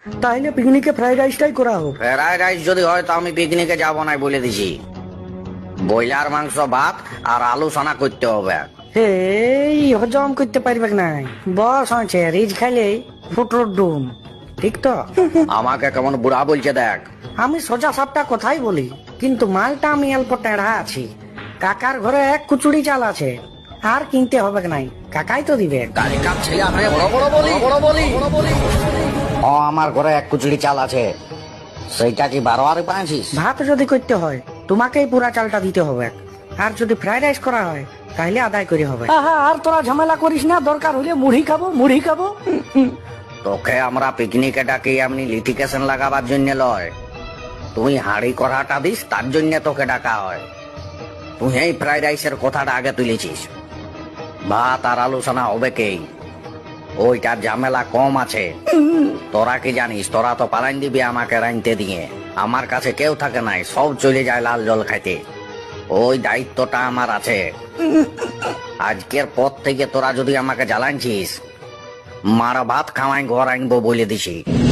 তাহলে পিকনিকে ফ্রাইড রাইসটাই করা হোক। ফ্রাইড রাইস যদি হয় তো আমি পিকনিকে যাবো না বলে দিছি। ব্রয়লার মাংস, ভাত আর আলু সানা করতে হবে। এই হজম করতে পারবে নাই, বস আছে রিজ খাইলে ফুটোর ডুম, ঠিক তো? আমাকে কেমন বুড়া বলছে দেখ। আমি সোজা সাপটা কথাই বলি, কিন্তু মালটা আমি অল্প টেढ़া আছি। কাকার ঘরে এক কুচুড়ি চাল আছে, আর কিনতে হবে নাই, কাকাই তো দিবে। কালিকার ছেলে আপনি বড় বড় বলি। ও আমার ঘরে এক কুচুরি চাল আছে, সেইটা কি 12 পাঁচিস? ভাত যদি করতে হয় তোমাকেই পুরা চালটা দিতে হবে, আর যদি ফ্রাইড রাইস করা হয় তাহলে আদায় করে হবে। আর তোরা ঝামেলা করিস না, দরকার হলে মুড়ি খাবো। তোকে আমরা পিকনিকে ডাকি এমনি লিটিকেশন লাগাবার জন্য লয়, তুই হাঁড়ি কড়াটা দিস তার জন্য তোকে ডাকা হয়। তুই এই ফ্রাইড রাইসের কথাটা আগে তুলেছিস। ভাত আর আলু সানা হবে কে, ওইটার ঝামেলা কম আছে। তোরা কি জানিস, তোরা তো পালাইন দিবি আমাকে রাইনতে দিয়ে। আমার কাছে কেউ থাকে নাই, সব চলে যায় লাল জল খাইতে। ওই দায়িত্বটা আমার আছে। আজকের পর থেকে তোরা যদি আমাকে জ্বালানছিস, মার ভাত খাওয়াই ঘর আনবো বলে দিছি।